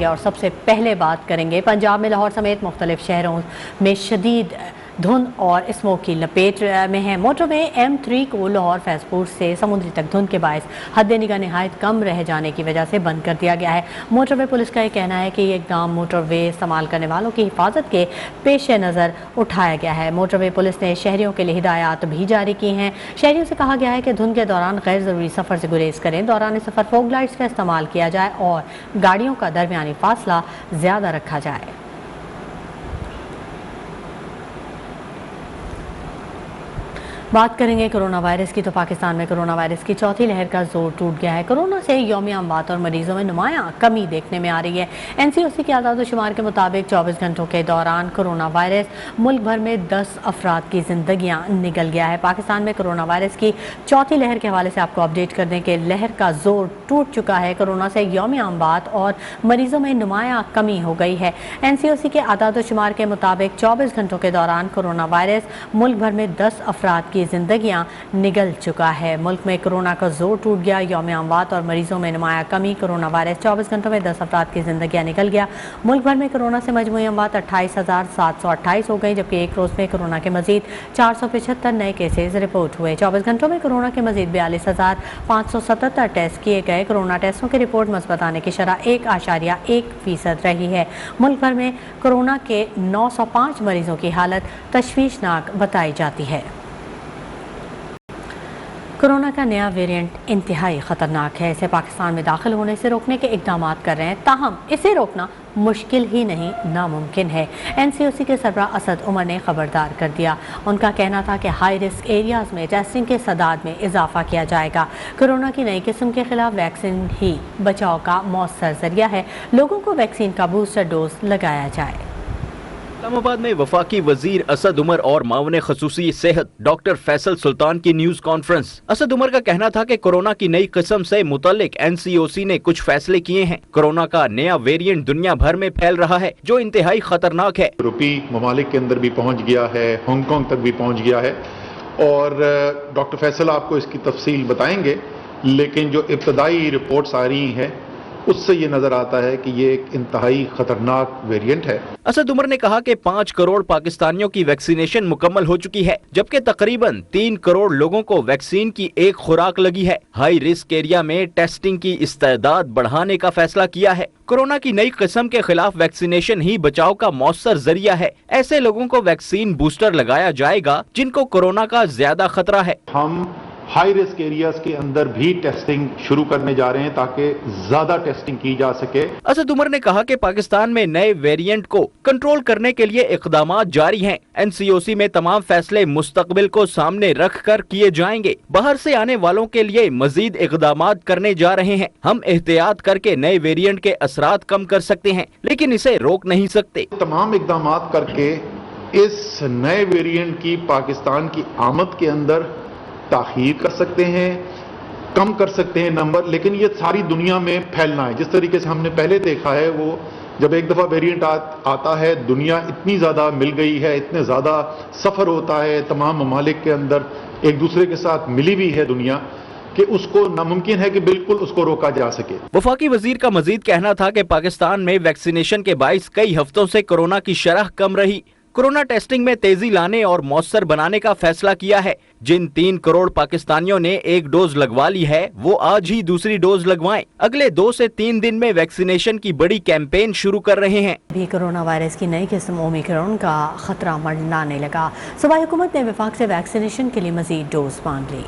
اور سب سے پہلے بات کریں گے پنجاب میں لاہور سمیت مختلف شہروں میں شدید دھند اور اسموک کی لپیٹ میں ہے۔ موٹر وے M3 کو لاہور فیض پور سے سمندری تک دھند کے باعث حد نگاہ نہایت کم رہ جانے کی وجہ سے بند کر دیا گیا ہے۔ موٹر وے پولیس کا یہ کہنا ہے کہ یہ اقدام موٹر وے استعمال کرنے والوں کی حفاظت کے پیش نظر اٹھایا گیا ہے۔ موٹر وے پولیس نے شہریوں کے لیے ہدایات بھی جاری کی ہیں۔ شہریوں سے کہا گیا ہے کہ دھند کے دوران غیر ضروری سفر سے گریز کریں، دوران سفر فوگ لائٹس کا استعمال کیا جائے اور گاڑیوں کا درمیانی فاصلہ زیادہ رکھا جائے۔ بات کریں گے کرونا وائرس کی تو پاکستان میں کرونا وائرس کی چوتھی لہر کا زور ٹوٹ گیا ہے۔ کرونا سے یومیہ اموات اور مریضوں میں نمایاں کمی دیکھنے میں آ رہی ہے۔ NCOC کے اعداد و شمار کے مطابق 24 گھنٹوں کے دوران کرونا وائرس ملک بھر میں 10 افراد کی زندگیاں نگل گیا ہے۔ پاکستان میں کرونا وائرس کی چوتھی لہر کے حوالے سے آپ کو اپڈیٹ کر دیں کہ لہر کا زور ٹوٹ چکا ہے۔ کرونا سے یومیہ اموات اور مریضوں میں نمایاں کمی ہو گئی ہے۔ NCOC کے اعداد و شمار کے مطابق 24 گھنٹوں کے دوران کرونا وائرس ملک بھر میں 10 افراد کی زندگیاں نگل چکا ہے۔ ملک میں کرونا کا زور ٹوٹ گیا، یومیہ اموات اور مریضوں میں نمایاں کمی۔ کرونا وائرس 24 گھنٹوں میں 10 افراد کی زندگیاں نگل گیا۔ ملک بھر میں کرونا سے مجموعی اموات 28,728 ہو گئی، جبکہ ایک روز میں کرونا کے مزید 475 نئے کیسز رپورٹ ہوئے۔ 24 گھنٹوں میں کرونا کے مزید 42,577 ٹیسٹ کیے گئے۔ کرونا ٹیسٹوں کی رپورٹ مثبت آنے کی شرح 1.1% رہی ہے۔ ملک بھر میں کرونا کے 905 مریضوں کی حالت تشویشناک بتائی جاتی ہے۔ کرونا کا نیا ویرینٹ انتہائی خطرناک ہے۔ اسے پاکستان میں داخل ہونے سے روکنے کے اقدامات کر رہے ہیں، تاہم اسے روکنا مشکل ہی نہیں ناممکن ہے۔ NCOC کے سربراہ اسد عمر نے خبردار کر دیا۔ ان کا کہنا تھا کہ ہائی رسک ایریاز میں ٹیسٹنگ کے تعداد میں اضافہ کیا جائے گا۔ کرونا کی نئی قسم کے خلاف ویکسین ہی بچاؤ کا مؤثر ذریعہ ہے۔ لوگوں کو ویکسین کا بوسٹر ڈوز لگایا جائے۔ اسلام آباد میں وفاقی وزیر اسد عمر اور معاون خصوصی صحت ڈاکٹر فیصل سلطان کی نیوز کانفرنس۔ اسد عمر کا کہنا تھا کہ کورونا کی نئی قسم سے متعلق NCOC نے کچھ فیصلے کیے ہیں۔ کورونا کا نیا ویرینٹ دنیا بھر میں پھیل رہا ہے، جو انتہائی خطرناک ہے۔ یورپی ممالک کے اندر بھی پہنچ گیا ہے، ہانگ کانگ تک بھی پہنچ گیا ہے، اور ڈاکٹر فیصل آپ کو اس کی تفصیل بتائیں گے، لیکن جو ابتدائی رپورٹس آ رہی ہیں اس سے یہ نظر آتا ہے کہ یہ ایک انتہائی خطرناک ویرینٹ ہے۔ اسد عمر نے کہا کہ 5 کروڑ پاکستانیوں کی ویکسینیشن مکمل ہو چکی ہے، جبکہ تقریباً 3 کروڑ لوگوں کو ویکسین کی ایک خوراک لگی ہے۔ ہائی رسک ایریا میں ٹیسٹنگ کی استعداد بڑھانے کا فیصلہ کیا ہے۔ کورونا کی نئی قسم کے خلاف ویکسینیشن ہی بچاؤ کا مؤثر ذریعہ ہے۔ ایسے لوگوں کو ویکسین بوسٹر لگایا جائے گا جن کو کورونا کا زیادہ خطرہ ہے۔ ہم ہائی رسک ایریاز کے اندر بھی ٹیسٹنگ شروع کرنے جا رہے ہیں تاکہ زیادہ ٹیسٹنگ کی جا سکے۔ اسد عمر نے کہا کہ پاکستان میں نئے ویرینٹ کو کنٹرول کرنے کے لیے اقدامات جاری ہیں۔ NCOC میں تمام فیصلے مستقبل کو سامنے رکھ کر کیے جائیں گے۔ باہر سے آنے والوں کے لیے مزید اقدامات کرنے جا رہے ہیں۔ ہم احتیاط کر کے نئے ویرینٹ کے اثرات کم کر سکتے ہیں، لیکن اسے روک نہیں سکتے۔ تمام اقدامات کر کے اس نئے ویرینٹ کی پاکستان کی آمد کے اندر تاخیر کر سکتے ہیں، کم کر سکتے ہیں نمبر، لیکن یہ ساری دنیا میں پھیلنا ہے۔ جس طریقے سے ہم نے پہلے دیکھا ہے، وہ جب ایک دفعہ ویرینٹ آتا ہے، دنیا اتنی زیادہ مل گئی ہے، اتنے زیادہ سفر ہوتا ہے تمام ممالک کے اندر، ایک دوسرے کے ساتھ ملی بھی ہے دنیا، کہ اس کو ناممکن ہے کہ بالکل اس کو روکا جا سکے۔ وفاقی وزیر کا مزید کہنا تھا کہ پاکستان میں ویکسینیشن کے باعث کئی ہفتوں سے کورونا کی شرح کم رہی۔ کورونا ٹیسٹنگ میں تیزی لانے اور مؤثر بنانے کا فیصلہ کیا ہے۔ جن 3 کروڑ پاکستانیوں نے ایک ڈوز لگوا لی ہے، وہ آج ہی دوسری ڈوز لگوائیں۔ اگلے 2 سے 3 دن میں ویکسینیشن کی بڑی کیمپین شروع کر رہے ہیں۔ بھی کرونا وائرس کی نئی قسم اومیکرون کا خطرہ منڈلانے لگا۔ صوبائی حکومت نے وفاق سے ویکسینیشن کے لیے مزید ڈوز مانگ لی۔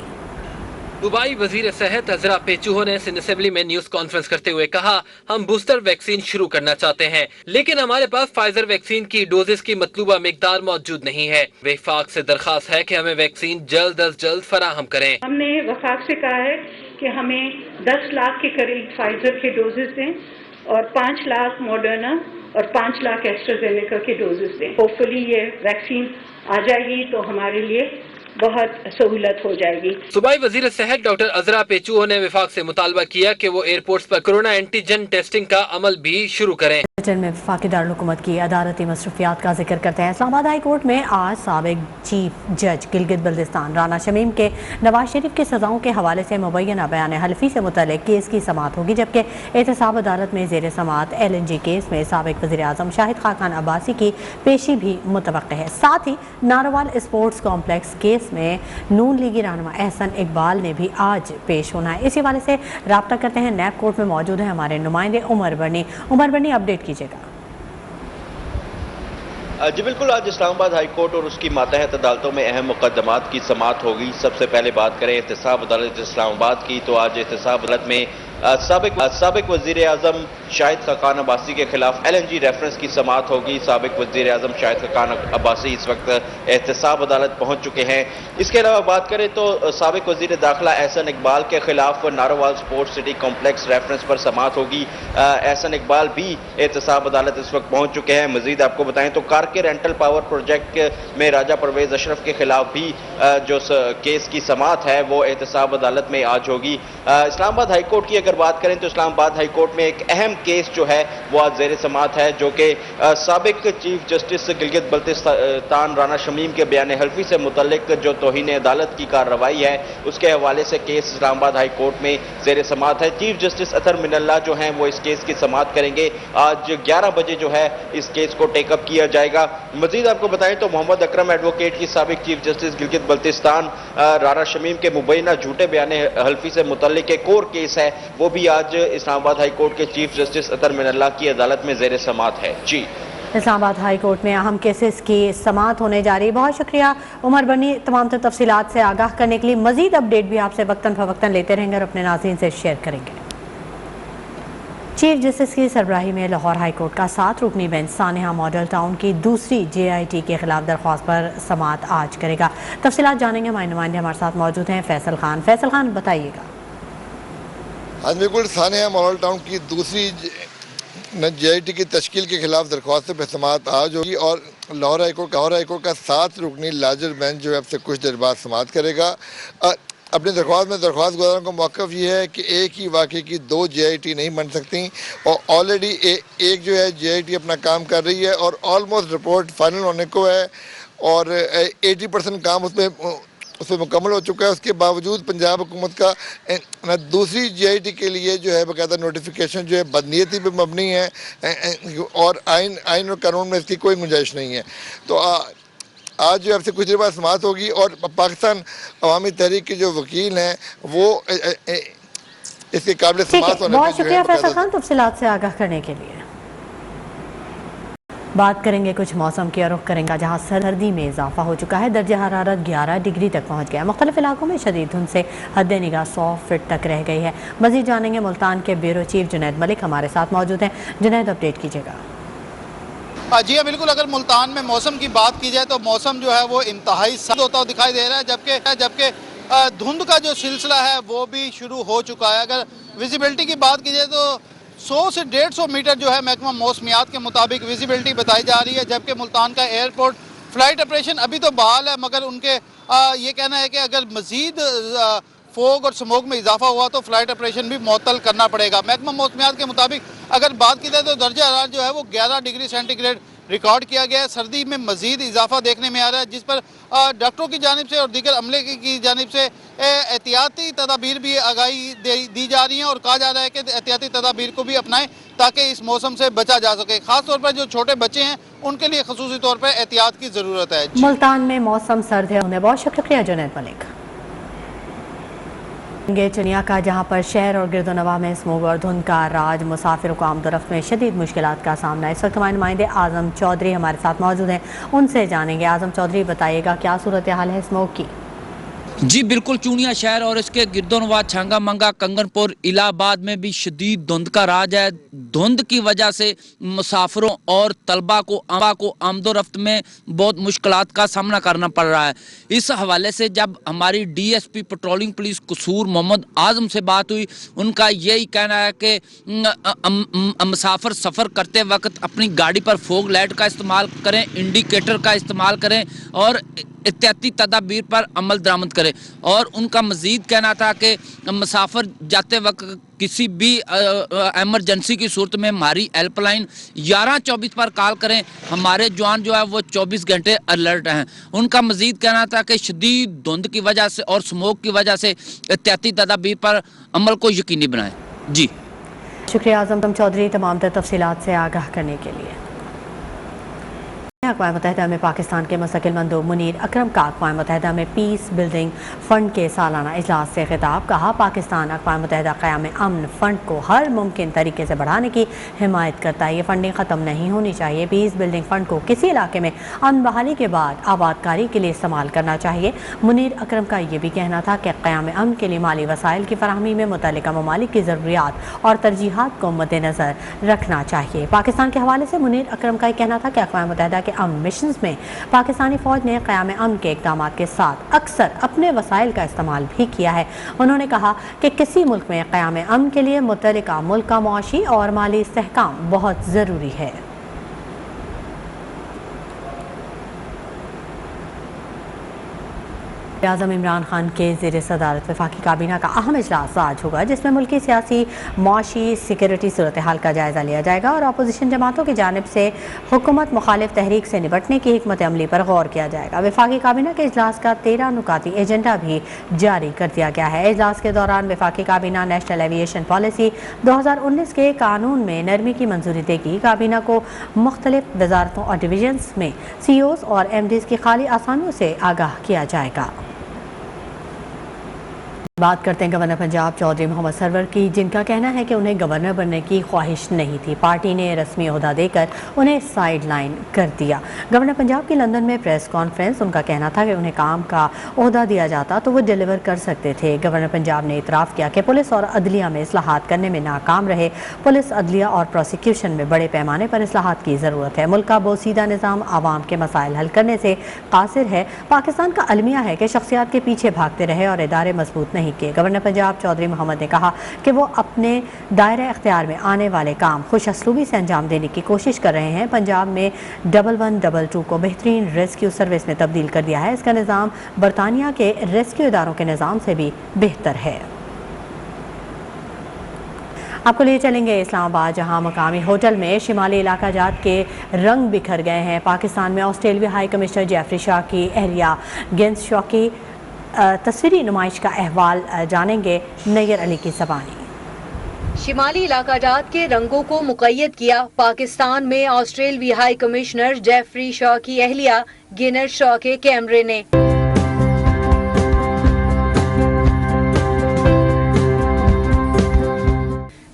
صوبائی وزیر صحت عذرا پیچوہو نے سندھ اسمبلی میں نیوز کانفرنس کرتے ہوئے کہا، ہم بوسٹر ویکسین شروع کرنا چاہتے ہیں، لیکن ہمارے پاس فائزر ویکسین کی ڈوزز کی مطلوبہ مقدار موجود نہیں ہے۔ وفاق سے درخواست ہے کہ ہمیں ویکسین جلد از جلد فراہم کریں۔ ہم نے وفاق سے کہا ہے کہ ہمیں 10 لاکھ کے قریب فائزر کے ڈوزز دیں اور 5 لاکھ ماڈرنا اور 5 لاکھ ایسٹرازینیکا کے ڈوزز دیں۔ ہوپ فلی یہ ویکسین آ جائے گی تو ہمارے لیے بہت سہولت ہو جائے گی۔ صوبائی وزیر صحت ڈاکٹر عذرا پیچوہو نے وفاق سے مطالبہ کیا کہ وہ ایئرپورٹس پر کورونا اینٹیجن ٹیسٹنگ کا عمل بھی شروع کریں۔ में वफाकी दारुल-हुकूमत की अदालती मसरूफियात का जिक्र करते हैं। इस्लामाबाद हाई कोर्ट में आज साबिक चीफ जज गिलगित बल्तिस्तान राना शमीम के नवाज शरीफ की सज़ाओं के हवाले से मुबैना बयान हल्फी से मुतल्लिक़ केस की समाअत होगी, जबकि एहतसाब अदालत में ज़ेर समाअत LNG केस में साबिक वज़ीर आज़म शाहिद खाकान अब्बासी की पेशी भी मुतवक्किल है। साथ ही नारोवाल स्पोर्ट्स कॉम्प्लेक्स केस में नून लीगी रहनुमा एहसन इकबाल ने भी आज पेश होना है। इसी हवाले से राब्ता करते हैं, नैब कोर्ट में मौजूद है हमारे नुमाइंदे उमर बनी, अपडेट कीजिएगा। जी बिल्कुल, आज इस्लामाबाद हाई कोर्ट और उसकी मातहत अदालतों में अहम मुकदमात की समाअत होगी। सबसे पहले बात करें एहतसाब अदालत इस्लामाबाद की, तो आज एहतसाब अदालत में साबिक वज़ीर आज़म शाहिद खाकान अब्बासी के खिलाफ LNG रेफरेंस की समाअत होगी। साबिक वज़ीर आज़म शाहिद खाकान अब्बासी इस वक्त एहतसाब अदालत पहुंच चुके हैं। इसके अलावा बात करें तो साबिक वज़ीर दाखिला एहसन इकबाल के खिलाफ Narowal sports city complex reference पर समाअत होगी। एहसन इकबाल भी एहतसाब अदालत इस वक्त पहुंच चुके हैं। मजीद आपको बताएं तो कार के रेंटल पावर प्रोजेक्ट में राजा परवेज अशरफ के खिलाफ भी जो केस की समाअत है वो एहतसाब अदालत में आज होगी। इस्लामाबाद हाई कोर्ट की अगर बात करें तो इस्लामाबाद हाई कोर्ट में एक अहम केस जो है वो आज ज़ेर समाअत है, जो कि साबिक चीफ जस्टिस गिलगित बल्तिस्तान राना शमीम के बयान हल्फी से मुतल्लिक जो तौहीन अदालत की कार्रवाई है उसके हवाले से केस इस्लामाबाद हाई कोर्ट में ज़ेर समाअत है। चीफ जस्टिस अतर मिनल्ला जो हैं वो इस केस की समाअत करेंगे। आज 11 बजे जो है इस केस को टेकअप किया जाएगा। मजीद आपको बताएं तो मोहम्मद अकरम एडवोकेट की साबिक चीफ जस्टिस गिलगित बल्तिस्तान राना शमीम के मुबैना झूठे बयान हल्फी से मुतल्लिक एक और केस है, वो भी आज इस्लामाबाद हाई कोर्ट के चीफ जस्टिस अतर मिनल्ला की अदालत में ज़ेर समाअत है। जी, इस्लामाबाद हाई कोर्ट में अहम केसेस की समाअत होने जा रही। बहुत शुक्रिया उमर बनी तमाम तफसीलात से आगाह करने के लिए। मजीद अपडेट भी आपसे वक्तन फवक्तन लेते रहेंगे और अपने नाज़रीन से शेयर करेंगे। चीफ जस्टिस की सरबराही में लाहौर हाई कोर्ट का 7 रुकनी बेंच सानेहा मॉडल टाउन की दूसरी JIT के खिलाफ दरख्वास्त पर समाअत आज करेगा। तफसीलात जानेंगे, हमारे नुमाइंदे हमारे साथ मौजूद हैं फैसल खान बताइएगा। आज बिल्कुल सानेहा मॉडल टाउन की दूसरी JIT की तश्कील के खिलाफ दरख्वास्त पर समाअत आज होगी और लाहौर हाई कोर्ट का 7 रुकनी लार्जर बेंच जो है अब से कुछ देर बाद समाअत करेगा। अपनी दरख्वास्त में दरख्वास्त गुज़ारों का मौक़िफ़ ये है कि एक ही वाक़े की 2 JIT नहीं बन सकती और ऑलरेडी एक जो है JIT अपना काम कर रही है और ऑलमोस्ट रिपोर्ट फाइनल होने को है और 80% काम उसमें मुकम्मल हो चुका है। उसके बावजूद पंजाब हुकूमत का दूसरी JIT के लिए जो है बाकायदा नोटिफिकेशन जो है बदनीयती पे मबनी है और आइन और कानून में इसकी कोई गुंजाइश नहीं है। तो आज जो आपसे कुछ देर बाद समाअत होगी और पाकिस्तान अवामी तहरीक के जो वकील हैं वो इसके काबिल समाअत होने बहुत शुक्रिया फैसल खान तफसीलात से आगाह करने के लिए। बात करेंगे कुछ मौसम की और रुख करेंगे जहां सर्दी में इजाफा हो चुका है। दर्जा हरारत 11 डिग्री तक पहुंच गया। मुख्तलिफ इलाकों में शदीद धुंध से हद निगाह 100 फीट तक रह गई है। मजीद जानेंगे, मुल्तान के ब्यूरो चीफ जुनैद मलिक हमारे साथ मौजूद हैं। जुनैद, अपडेट कीजिएगा। जी हाँ, बिल्कुल। अगर मुल्तान में मौसम की बात की जाए तो मौसम जो है वो इंतहाई सर्द होता हुआ दिखाई दे रहा है, जबकि धुंध का जो सिलसिला है वो भी शुरू हो चुका है। अगर विजिबिलिटी की बात की जाए तो 100 से 150 मीटर जो है महकमा मौसमियात के मुताबिक विजिबिलिटी बताई जा रही है, जबकि मुल्तान का एयरपोर्ट फ्लाइट ऑपरेशन अभी तो बहाल है, मगर उनके ये कहना है कि अगर मजीद फोग और स्मोक में इजाफा हुआ तो फ्लाइट ऑपरेशन भी मुअत्तल करना पड़ेगा। महकमा मौसमियात के मुताबिक अगर बात की जाए तो दर्जा हरारत जो है वो 11 डिग्री सेंटीग्रेड रिकॉर्ड किया गया है। सर्दी में मजीद इजाफा देखने में आ रहा है, जिस पर डॉक्टरों की जानिब से और दीगर अमले की जानिब से एहतियाती तदाबीर भी आगाही दी जा रही हैं और कहा जा रहा है कि एहतियाती तदाबीर को भी अपनाएं ताकि इस मौसम से बचा जा सके। खास तौर पर जो छोटे बच्चे हैं उनके लिए खसूसी तौर पर एहतियात की ज़रूरत है। मुल्तान में मौसम सर्द है। बहुत शुक्रिया जुनैद मलिक। चुनिया का जहां पर शहर और गिरदोनवा में स्मोग और धुंध का राज, मुसाफिरों को आमदोरफ्त में शदीद मुश्किलात का सामना। इस वक्त हमारे नुमाइंदे आज़म चौधरी हमारे साथ मौजूद हैं, उनसे जानेंगे। आज़म चौधरी, बताइएगा क्या सूरत हाल है स्मोग की? जी बिल्कुल, चूनिया शहर और इसके गिरदोनवा, छांगा मंगा, कंगनपुर, इलाहाबाद में भी शदीद धुंध का राज है। धुंध की वजह से मुसाफिरों और तलबा को आमदोरफ्त में बहुत मुश्किलात का सामना करना पड़ रहा है। इस हवाले से जब हमारी DSP पेट्रोलिंग पुलिस कसूर मोहम्मद आज़म से बात हुई, उनका यही कहना है कि मुसाफिर सफ़र करते वक्त अपनी गाड़ी पर फोग लाइट का इस्तेमाल करें, इंडिकेटर का इस्तेमाल करें और एहतियाती तदाबीर पर अमल दरामद करे। और उनका मजीद कहना था कि मुसाफिर जाते वक्त किसी भी एमरजेंसी की सूरत में हमारी हेल्पलाइन 1124 पर कॉल करें, हमारे जवान जो है वो 24 घंटे अलर्ट हैं। उनका मजीद कहना था कि शदीद धुंध की वजह से और स्मोक की वजह से एहतियाती तदाबीर पर अमल को यकीनी बनाएं। जी शुक्रिया आजम चौधरी तमाम तर तफसीलात से आगाह करने के लिए। अक़वाम मुत्तहिदा में पाकिस्तान के मुस्तकिल मंदूब मुनीर अकरम का अक़वाम मुत्तहिदा में पीस बिल्डिंग फ़ंड के सालाना इजलास से खिताब। कहा, पाकिस्तान अक़वाम मुत्तहिदा क़याम अमन फ़ंड को हर मुमकिन तरीके से बढ़ाने की हिमायत करता है। ये फंडिंग ख़त्म नहीं होनी चाहिए। पीस बिल्डिंग फ़ंड को किसी इलाके में अमन बहाली के बाद आबादकारी के लिए इस्तेमाल करना चाहिए। मुनीर अकरम का ये भी कहना था कि क़याम अमन के लिए माली वसाइल की फराहमी में मुतल्लिका ममालिक की ज़रूरियात और तरजीहात को मद्देनज़र रखना चाहिए। पाकिस्तान के हवाले से मुनीर अकरम का कहना था कि अक़वाम मुत्तहिदा के अमन मिशंस में पाकिस्तानी फ़ौज ने क़याम अमन के इक़दामात के साथ अक्सर अपने वसाइल का इस्तेमाल भी किया है। उन्होंने कहा कि किसी मुल्क में क़याम अमन के लिए मुतल्लिका मुल्क का मुआशी और माली इस्तेहकाम बहुत ज़रूरी है। आज़म इमरान खान के ज़ेर सदारत वफाकी काबीना का अहम इजलास आज होगा, जिसमें मुल्की सियासी मुआशी सिक्योरिटी सूरत हाल का जायज़ा लिया जाएगा और अपोजिशन जमातों की जानिब से हुकूमत मुखालिफ तहरीक से निपटने की हिकमत अमली पर गौर किया जाएगा। वफाकी काबीना के इजलास का 13 नुकाती एजेंडा भी जारी कर दिया गया है। इजलास के दौरान वफाकी काबीना नेशनल एविएशन पॉलिसी 2019 के कानून में नरमी की मंजूरी देगी। काबीना को मुख्तलिफ वजारतों और डिवीजन्स में CEOs और MDs की खाली आसामियों से आगाह किया जाएगा। बात करते हैं गवर्नर पंजाब चौधरी मोहम्मद सरवर की, जिनका कहना है कि उन्हें गवर्नर बनने की ख्वाहिश नहीं थी। पार्टी ने रस्मी ओहदा देकर उन्हें साइड लाइन कर दिया। गवर्नर पंजाब की लंदन में प्रेस कॉन्फ्रेंस, उनका कहना था कि उन्हें काम का ओहदा दिया जाता तो वो डिलीवर कर सकते थे। गवर्नर पंजाब ने इतराफ़ किया कि पुलिस और अदलिया में इस्लाहात करने में नाकाम रहे। पुलिस, अदलिया और प्रोसिक्यूशन में बड़े पैमाने पर इस्लाहात की ज़रूरत है। मुल्क का बोसीदा निज़ाम आवाम के मसाइल हल करने से कासिर है। पाकिस्तान का अलमिया है कि शख्सियात के पीछे भागते रहे और इदारे मजबूत नहीं किए। गवर्नर पंजाब चौधरी मोहम्मद ने कहा कि वो अपने दायरे इख्तियार में आने वाले काम खुश असलूबी से अंजाम देने की कोशिश कर रहे हैं। पंजाब में 1122 को बेहतरीन रेस्क्यू सर्विस में तब्दील कर दिया है। इसका निज़ाम बरतानिया के रेस्क्यू इदारों के निज़ाम से भी बेहतर है। आपको लिए चलेंगे इस्लामाबाद, जहां मकामी होटल में शिमाली इलाका जात के रंग बिखर गए हैं। पाकिस्तान में Australia high commissioner Jeffrey Shaw की अहलिया गेंस शॉ की तस्वीरी नुमाइश का अहवाल जानेंगे नैयर अली की ज़बानी। शिमाली इलाका जात के रंगों को मुक़य्यद किया पाकिस्तान में ऑस्ट्रेलियाई हाई कमिश्नर जेफरी शॉ की अहलिया गिनस शॉ के कैमरे ने।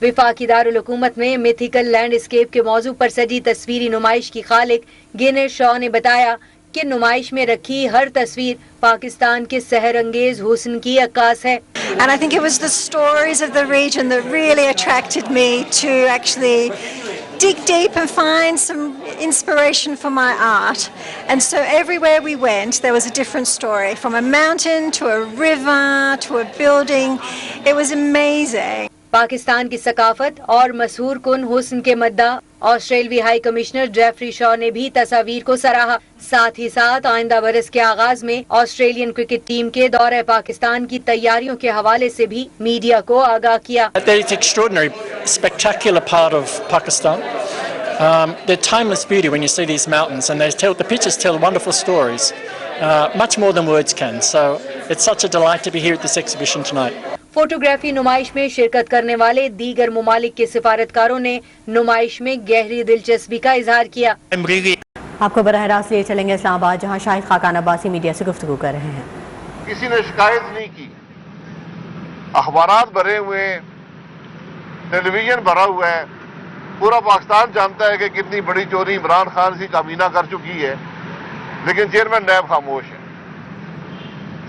वफाकी दारुल हुकूमत में मिथिकल लैंडस्केप के मौजू पर सजी तस्वीरी नुमाइश की खालिक गिनस शॉ ने बताया कि नुमाइश में रखी हर तस्वीर पाकिस्तान के सहर अंगेज हुस्न की अक्कास है। And I think it was the stories of the region that really attracted me to actually dig deep and find some inspiration for my art. And so everywhere we went, there was a different story, from a mountain to a river to a building. It was amazing. Pakistan की सकाफत और मशहूर कुन हुस्न के मद्दा ऑस्ट्रेलियाई high commissioner Jeffrey Shaw ने भी तस्वीर को सराहा। साथ ही साथ आइंदा बरस के आगाज में ऑस्ट्रेलियन क्रिकेट टीम के दौरे पाकिस्तान की तैयारियों के हवाले से भी मीडिया को आगाह किया। It's an extraordinary, spectacular part of Pakistan. They're timeless beauty when you see these mountains, and the pictures tell wonderful stories, much more than words can. So it's such a delight to be here at this exhibition tonight. Photography नुमाइश में शिरकत करने वाले दीगर मुमालिक के सिफारतकारों ने नुमाइश में गहरी दिलचस्पी का इजहार किया। आपको बराह रास्त लिए चलेंगे इस्लामाबाद, जहां शाहिद खाकान अब्बासी मीडिया से गुफ्तगू कर रहे हैं। किसी ने शिकायत नहीं की, अखबारात भरे हुए हैं, टेलीविजन भरा हुआ है, पूरा पाकिस्तान जानता है कि कितनी बड़ी चोरी इमरान खान की काबीना कर चुकी है, लेकिन चेयरमैन नैब खामोश है।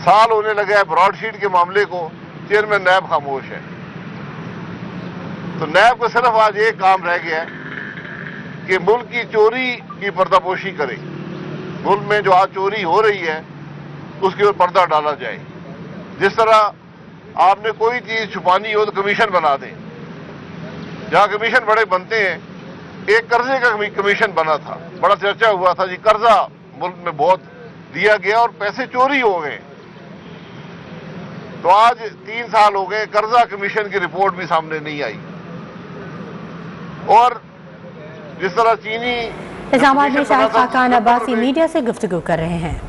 साल होने लगा है ब्रॉडशीट के मामले को, चेयरमैन नैब खामोश है। तो नैब को सिर्फ आज एक काम रह गया है कि मुल्क की चोरी की पर्दापोशी करे। मुल्क में जो आज चोरी हो रही है उसके ऊपर पर्दा डाला जाए। जिस तरह आपने कोई चीज छुपानी हो तो कमीशन बना दें। जहां कमीशन बड़े बनते हैं, एक कर्जे का कमीशन बना था, बड़ा चर्चा हुआ था जी कर्जा मुल्क में बहुत दिया गया और पैसे चोरी हो गए। तो आज 3 साल हो गए, कर्जा कमीशन की रिपोर्ट भी सामने नहीं आई। और जिस तरह चीनी इस्लामाबाद में शाहिद खाकान अब्बासी मीडिया से गुफ्तगू कर रहे हैं।